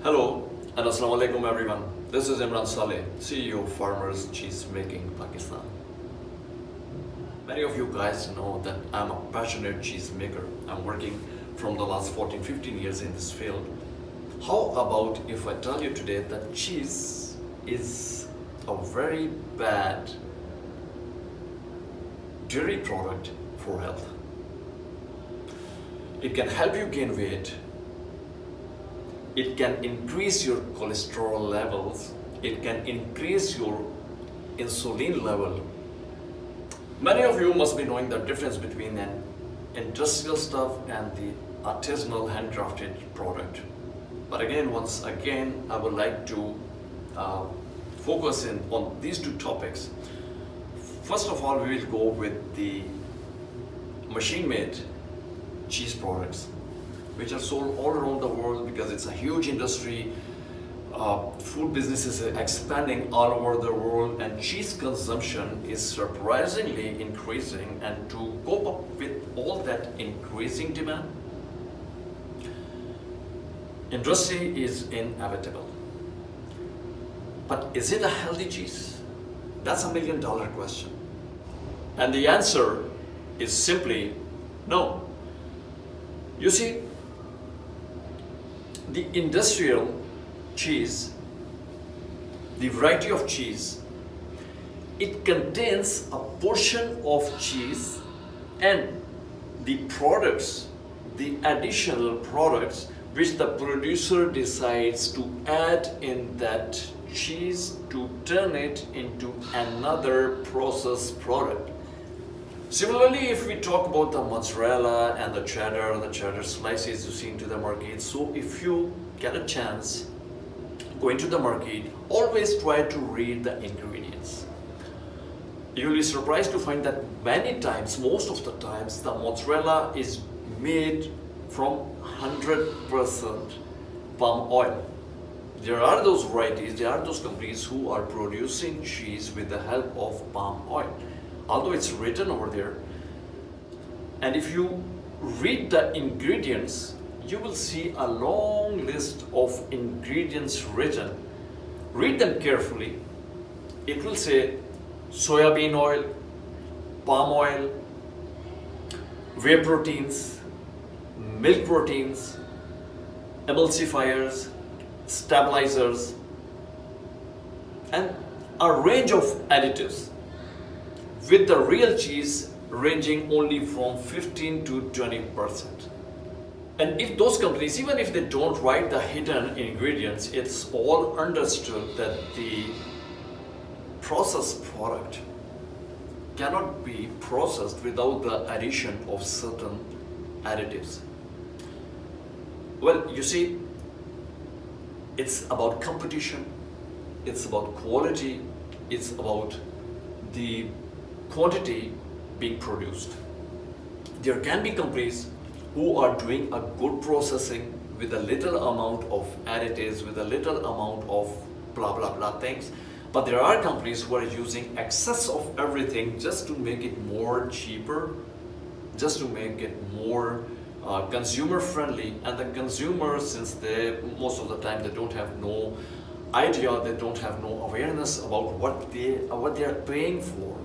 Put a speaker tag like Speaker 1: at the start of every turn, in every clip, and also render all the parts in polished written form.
Speaker 1: Hello and Assalamu alaikum everyone. This is Imran Saleh, CEO of Farmers Cheese Making Pakistan. Many of you guys know that I'm a passionate cheese maker. I'm working from the last 14-15 years in this field. How about if I tell you today that cheese is a very bad dairy product for health. It can help you gain weight. It can increase your cholesterol levels. It can increase your insulin level. Many of you must be knowing the difference between an industrial stuff and the artisanal handcrafted product. But again, once again, I would like to focus in on these two topics. First of all, we will go with the machine-made cheese products, which are sold all around the world because it's a huge industry. Food businesses are expanding all over the world, and cheese consumption is surprisingly increasing. And to cope up with all that increasing demand, industry is inevitable. But is it a healthy cheese? That's $1 million question. And the answer is simply no. You see, the industrial cheese, the variety of cheese, it contains a portion of cheese and the products, the additional products which the producer decides to add in that cheese to turn it into another processed product. Similarly, if we talk about the mozzarella and the cheddar slices you see into the market, so if you get a chance, go into the market, always try to read the ingredients. You'll be surprised to find that many times, most of the times, the mozzarella is made from 100% palm oil. There are those varieties, there are those companies who are producing cheese with the help of palm oil. Although it's written over there, and if you read the ingredients, you will see a long list of ingredients written. Read them carefully. It will say soybean oil, palm oil, whey proteins, milk proteins, emulsifiers, stabilizers, and a range of additives, with the real cheese ranging only from 15 to 20%. And if those companies, even if they don't write the hidden ingredients, it's all understood that the processed product cannot be processed without the addition of certain additives. Well, you see, it's about competition, it's about quality, it's about the quantity being produced. There can be companies who are doing a good processing with a little amount of additives, with a little amount of blah blah blah things, but there are companies who are using excess of everything just to make it more cheaper, just to make it more consumer friendly. And the consumers, since they most of the time they don't have no idea, they don't have no awareness about what they are paying for,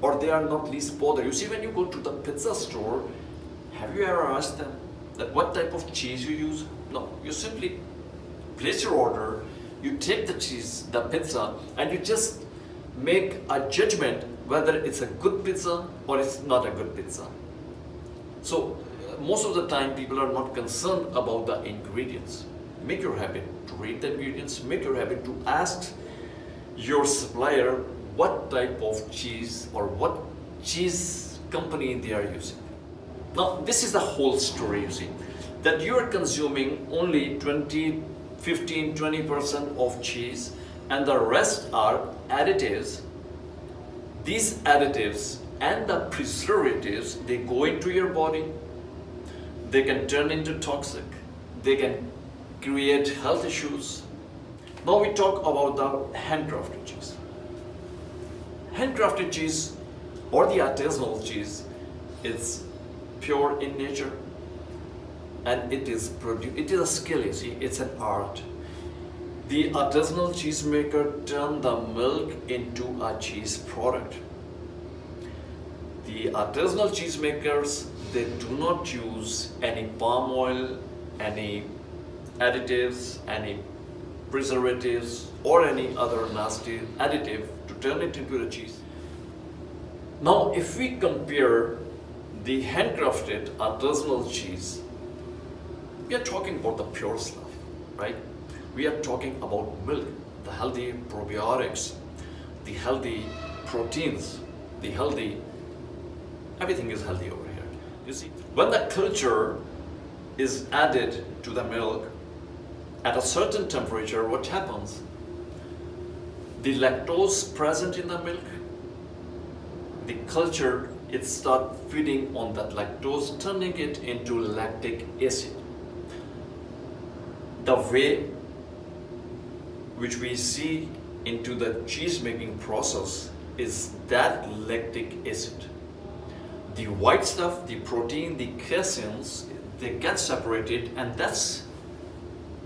Speaker 1: or they are not least bothered. You see, when you go to the pizza store, have you ever asked them that what type of cheese you use? No, you simply place your order, you take the cheese, the pizza, and you just make a judgment whether it's a good pizza or it's not a good pizza. So most of the time people are not concerned about the ingredients. Make your habit to read the ingredients, make your habit to ask your supplier what type of cheese or what cheese company they are using. Now, this is the whole story, you see, that you are consuming only 15-20% of cheese, and the rest are additives. These additives and the preservatives, they go into your body, they can turn into toxic, they can create health issues. Now we talk about the handcrafted cheese. Handcrafted cheese or the artisanal cheese is pure in nature. and it is a skill, you see, it's an art. The artisanal cheesemaker turned the milk into a cheese product. The artisanal cheesemakers, they do not use any palm oil, any additives, any preservatives, or any other nasty additive to turn it into the cheese. Now, if we compare the handcrafted artisanal cheese, we are talking about the pure stuff, right? We are talking about milk, the healthy probiotics, the healthy proteins, the healthy, everything is healthy over here. You see, when the culture is added to the milk at a certain temperature, what happens? The lactose present in the milk, the culture, it starts feeding on that lactose, turning it into lactic acid. The way which we see into the cheese making process is that lactic acid. The white stuff, the protein, the caseins, they get separated, and that's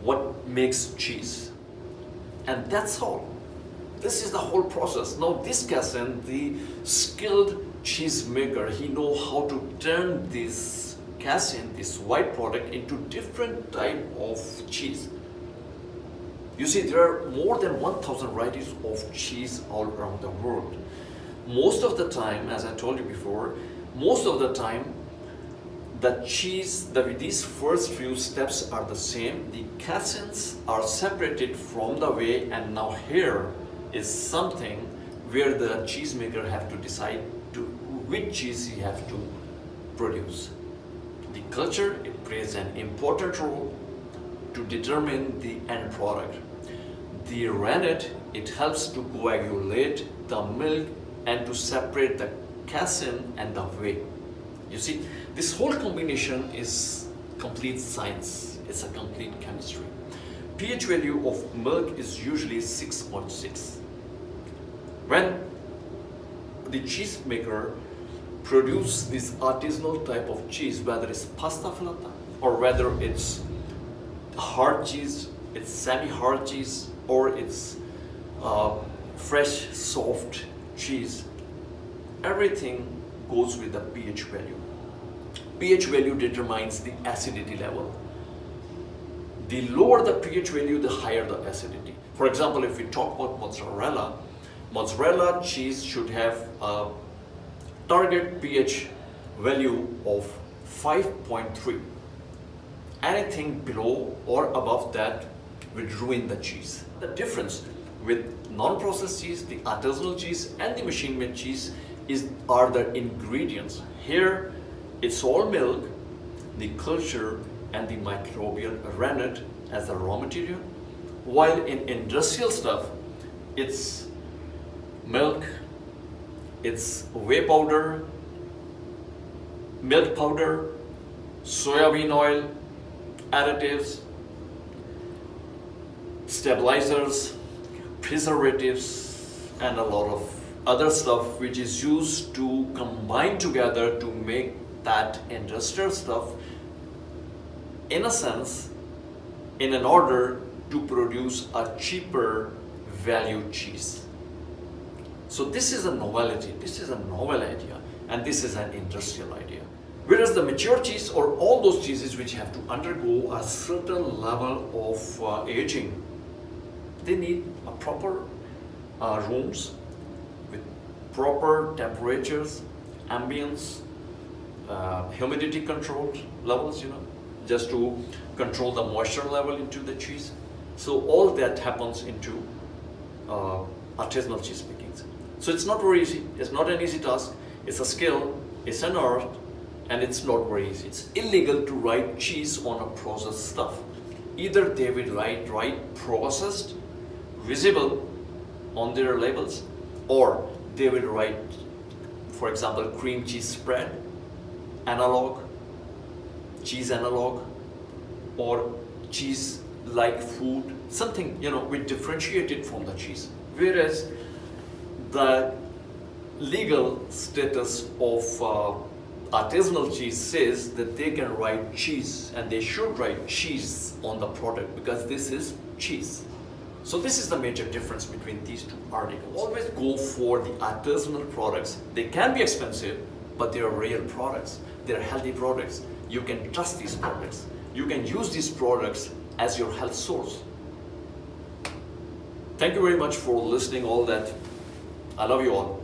Speaker 1: what makes cheese. And that's all. This is the whole process. Now this casein, the skilled cheese maker, he knows how to turn this casein, this white product, into different type of cheese. You see, there are more than 1,000 varieties of cheese all around the world. Most of the time, as I told you before, most of the time, the cheese, these first few steps are the same. The caseins are separated from the whey, and now here is something where the cheesemaker have to decide which cheese he have to produce. The culture, it plays an important role to determine the end product. The rennet, it helps to coagulate the milk and to separate the casein and the whey. You see, this whole combination is complete science. It's a complete chemistry. pH value of milk is usually 6.6. When the cheesemaker produce this artisanal type of cheese, whether it's pasta filata or whether it's hard cheese, it's semi-hard cheese, or it's fresh, soft cheese, everything goes with the pH value. pH value determines the acidity level. The lower the pH value, the higher the acidity. For example, if we talk about mozzarella cheese should have a target pH value of 5.3. Anything below or above that will ruin the cheese. The difference with non-processed cheese, the artisanal cheese, and the machine-made cheese are the ingredients. Here, it's all milk, the culture, and the microbial rennet as the raw material. While in industrial stuff, it's milk, it's whey powder, milk powder, soybean oil, additives, stabilizers, preservatives, and a lot of other stuff which is used to combine together to make that industrial stuff, in a sense, in an order to produce a cheaper value cheese. So this is a novelty, this is a novel idea, and this is an industrial idea. Whereas the mature cheese, or all those cheeses which have to undergo a certain level of aging, they need a proper rooms with proper temperatures, ambience, humidity controlled levels, just to control the moisture level into the cheese. So all that happens into artisanal cheese making. So it's not very easy, it's not an easy task, it's a skill, it's an art, and it's not very easy. It's illegal to write cheese on a processed stuff. Either they will write processed, visible on their labels, or they will write, for example, cream cheese spread, analog, cheese analog, or cheese like food, something, we differentiate it from the cheese. Whereas the legal status of artisanal cheese says that they can write cheese, and they should write cheese on the product because this is cheese. So this is the major difference between these two articles. Always go for the artisanal products. They can be expensive, but they are real products. They are healthy products. You can trust these products. You can use these products as your health source. Thank you very much for listening all that. I love you all.